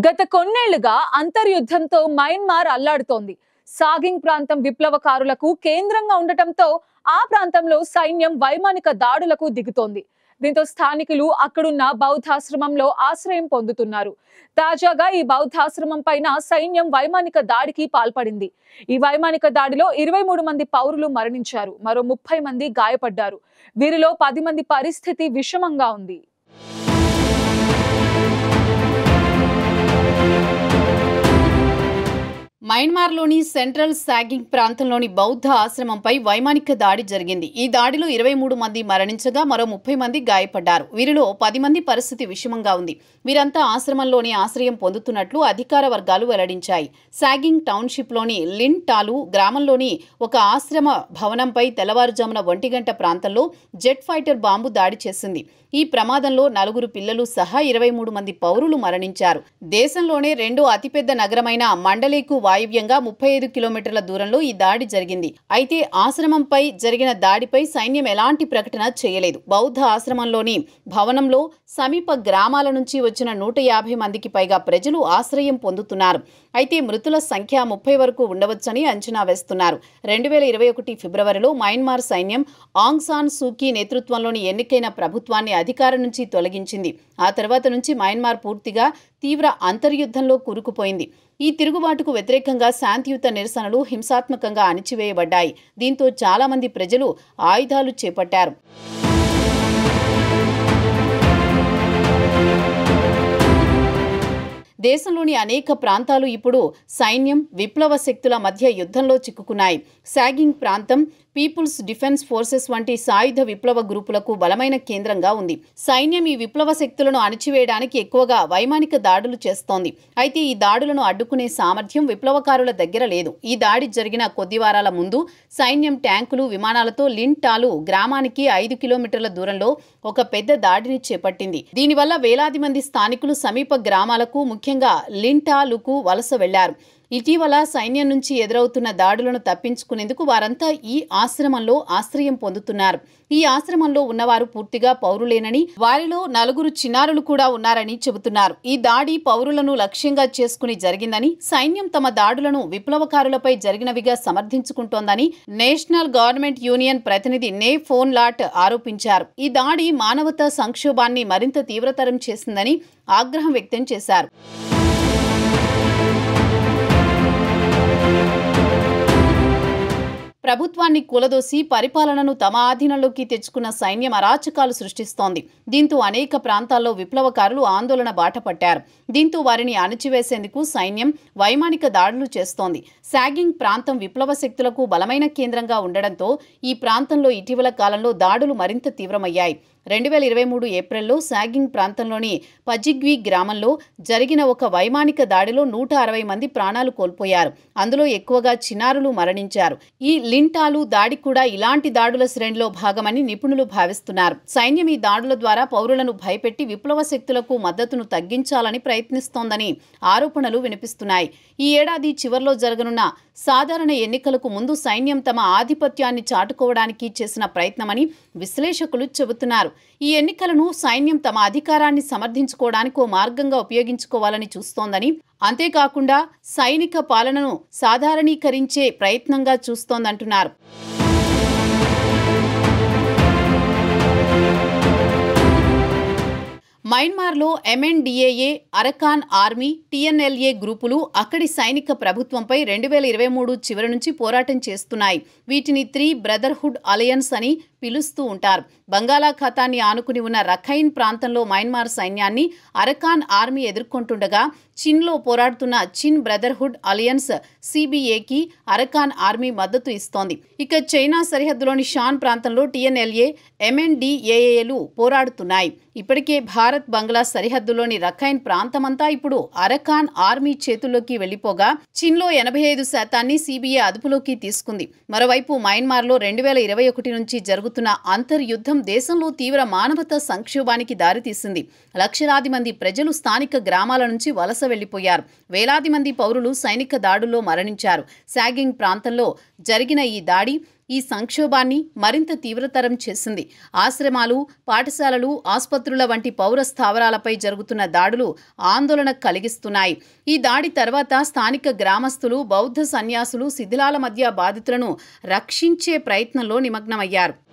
గత కొన్నేళ్లుగా అంతర్యుద్ధంతో Myanmar అల్లాడుతోంది. Sagging ప్రాంతం విప్లవకారులకు కేంద్రంగా ఉండటంతో ఆ ప్రాంతంలో సైన్యం వైమానిక దాడులకు దిగుతోంది. దీంతో స్థానికులు అక్కడున్న బౌద్ధాశ్రమంలో ఆశ్రయం పొందుతున్నారు. తాజాగా ఈ బౌద్ధాశ్రమం పైన సైన్యం వైమానిక దాడికి పాల్పడింది. ఈ వైమానిక దాడిలో 23 మంది పౌరులు మరణించారు. మరో 30 మంది గాయపడ్డారు. వీరిలో 10 మంది పరిస్థితి విషమంగా ఉంది. మయన్మార్లోని సెంట్రల్ సాగింగ్ ప్రాంతంలోని బౌద్ధ ఆశ్రమంపై వైమానిక దాడి జరిగింది. ఈ దాడిలో 23 మంది మరణించగా మరో 30 మంది గాయపడ్డారు. వీరిలో 10 మంది పరిస్థితి విషమంగా ఉంది. వీరంతా ఆశ్రమంలోని ఆశ్రయం పొందుతున్నట్లు అధికార వర్గాలు వెల్లడించాయి. సాగింగ్ టౌన్షిప్లోని లిన్ టాలు గ్రామంలోని ఒక ఆశ్రమ భవనంపై తెల్లవారుజామున 1 గంట ప్రాంతంలో జెట్ ఫైటర్ బాంబు దాడి చేసింది. ఈ ప్రమాదంలో 4 పిల్లలు సహా 23 మంది పౌరులు మరణించారు. దేశంలోనే రెండో అతిపెద్ద నగరమైన మండలేకు వాయువ్యంగా 35 కిలోమీటర్ల దూరంలో ఈ దాడి జరిగింది. అయితే ఆశ్రమంపై జరిగిన దాడిపై సైన్యం ఎలాంటి ప్రకటన చేయలేదు. బౌద్ధ ఆశ్రమంలోని భవనంలో సమీప గ్రామాల నుంచి వచ్చిన 150 మందికి పైగా ప్రజలు ఆశ్రయం పొందుతున్నారు. అయితే మృతుల సంఖ్య 30 వరకు ఉండవచ్చని అంచనా వేస్తున్నారు. 2021 ఫిబ్రవరిలో మయన్మార్ సైన్యం ఆంగ్ సాన్ సూకీ నేతృత్వంలోని ఎన్నికైన ప్రభుత్వాన్ని అధికారం నుంచి తొలగించింది. ఆ తర్వాత నుంచి మయన్మార్ పూర్తిగా తీవ్ర అంతర్యుద్ధంలో కూరుకుపోయింది. ఈ తిరుగుబాటుకు వ్యతిరేకంగా శాంతియుత నిరసనలు హింసాత్మకంగా అణిచివేయబడ్డాయి. దీంతో చాలా మంది ప్రజలు ఆయుధాలు చేపట్టారు. దేశంలోని అనేక ప్రాంతాలు ఇప్పుడు సైన్యం, విప్లవ శక్తుల మధ్య యుద్ధంలో చిక్కుకున్నాయి. సాగింగ్ ప్రాంతం పీపుల్స్ డిఫెన్స్ ఫోర్సెస్ వంటి సాయుధ విప్లవ గ్రూపులకు బలమైన కేంద్రంగా ఉంది. సైన్యం ఈ విప్లవ శక్తులను అణిచివేయడానికి ఎక్కువగా వైమానిక దాడులు చేస్తోంది. అయితే ఈ దాడులను అడ్డుకునే సామర్థ్యం విప్లవకారుల దగ్గర లేదు. ఈ దాడి జరిగిన కొద్ది వారాల ముందు సైన్యం ట్యాంకులు, విమానాలతో లిన్ టాలు గ్రామానికి 5 కిలోమీటర్ల దూరంలో ఒక పెద్ద దాడిని చేపట్టింది. దీనివల్ల వేలాది మంది స్థానికులు సమీప గ్రామాలకు, ముఖ్యంగా లిన్ టాలుకు వలస వెళ్లారు. ఇటీవల సైన్యం నుంచి ఎదురవుతున్న దాడులను తప్పించుకునేందుకు వారంతా ఈ ఆశ్రమంలో ఆశ్రయం పొందుతున్నారు. ఈ ఆశ్రమంలో ఉన్నవారు పూర్తిగా పౌరులేనని, వారిలో 4 చిన్నారులు కూడా ఉన్నారని చెబుతున్నారు. ఈ దాడి పౌరులను లక్ష్యంగా చేసుకుని జరిగిందని, సైన్యం తమ దాడులను విప్లవకారులపై జరిగినవిగా సమర్థించుకుంటోందని నేషనల్ గవర్నమెంట్ యూనియన్ ప్రతినిధి నే ఫోన్ లాట్ ఆరోపించారు. ఈ దాడి మానవతా సంక్షోభాన్ని మరింత తీవ్రతరం చేసిందని ఆగ్రహం వ్యక్తం చేశారు. ప్రభుత్వాన్ని కూలదోసి పరిపాలనను తమ ఆధీనంలోకి తెచ్చుకున్న సైన్యం అరాచకాలు సృష్టిస్తోంది. దీంతో అనేక ప్రాంతాల్లో విప్లవకారులు ఆందోళన బాటపట్టారు. దీంతో వారిని అణచివేసేందుకు సైన్యం వైమానిక దాడులు చేస్తోంది. సాగింగ్ ప్రాంతం విప్లవ శక్తులకు బలమైన కేంద్రంగా ఉండడంతో ఈ ప్రాంతంలో ఇటీవల కాలంలో దాడులు మరింత తీవ్రమయ్యాయి. 2023 ఏప్రిల్లో సాగింగ్ ప్రాంతంలోని పజిగ్వి గ్రామంలో జరిగిన ఒక వైమానిక దాడిలో 160 మంది ప్రాణాలు కోల్పోయారు. అందులో ఎక్కువగా చిన్నారులు మరణించారు. ఈ లిన్ టాలు దాడి కూడా ఇలాంటి దాడుల శ్రేణిలో భాగమని నిపుణులు భావిస్తున్నారు. సైన్యం ఈ దాడుల ద్వారా పౌరులను భయపెట్టి విప్లవ శక్తులకు మద్దతును తగ్గించాలని ప్రయత్నిస్తోందని ఆరోపణలు వినిపిస్తున్నాయి. ఈ ఏడాది చివర్లో జరగనున్న సాధారణ ఎన్నికలకు ముందు సైన్యం తమ ఆధిపత్యాన్ని చాటుకోవడానికి చేసిన ప్రయత్నమని విశ్లేషకులు చెబుతున్నారు. ఈ ఎన్నికలను సైన్యం తమ అధికారాన్ని సమర్థించుకోవడానికి ఓ మార్గంగా ఉపయోగించుకోవాలని చూస్తోందని, అంతేకాకుండా సైనిక పాలనను సాధారణీకరించే ప్రయత్నంగా చూస్తోందంటున్నారు. మయన్మార్లో MNDAA, అరకాన్ ఆర్మీ, TNLA గ్రూపులు అక్కడి సైనిక ప్రభుత్వంపై 2023 చివరి నుంచి పోరాటం చేస్తున్నాయి. వీటిని 3 బ్రదర్హుడ్ అలయన్స్ అని పిలుస్తూ ఉంటారు. బంగాళాఖాతాన్ని ఆనుకుని ఉన్న రఖైన్ ప్రాంతంలో మయన్మార్ సైన్యాన్ని అరకాన్ ఆర్మీ ఎదుర్కొంటుండగా, చిన్లో పోరాడుతున్న చిన్ బ్రదర్హుడ్ అలయన్స్ CBAకి అరకాన్ ఆర్మీ మద్దతు ఇస్తోంది. ఇక చైనా సరిహద్దులోని షాన్ ప్రాంతంలో TNLA, MNDAAలు పోరాడుతున్నాయి. ఇప్పటికే భారత్ బంగ్లా సరిహద్దులోని రఖైన్ ప్రాంతమంతా ఇప్పుడు అరకాన్ ఆర్మీ చేతుల్లోకి వెళ్లిపోగా, చిన్లో 85% CBA అదుపులోకి తీసుకుంది. మరోవైపు మయన్మార్లో 2021 నుంచి జరుగుతున్న అంతర్యుద్ధం దేశంలో తీవ్ర మానవతా సంక్షోభానికి దారితీసింది. లక్షలాది మంది ప్రజలు స్థానిక గ్రామాల నుంచి వలస వెళ్లిపోయారు. వేలాది మంది పౌరులు సైనిక దాడుల్లో మరణించారు. సాగింగ్ ప్రాంతంలో జరిగిన ఈ దాడి ఈ సంక్షోభాన్ని మరింత తీవ్రతరం చేసింది. ఆశ్రమాలు, పాఠశాలలు, ఆసుపత్రుల వంటి పౌర స్థావరాలపై జరుగుతున్న దాడులు ఆందోళన కలిగిస్తున్నాయి. ఈ దాడి తర్వాత స్థానిక గ్రామస్తులు, బౌద్ధ సన్యాసులు శిథిలాల మధ్య బాధితులను రక్షించే ప్రయత్నంలో నిమగ్నమయ్యారు.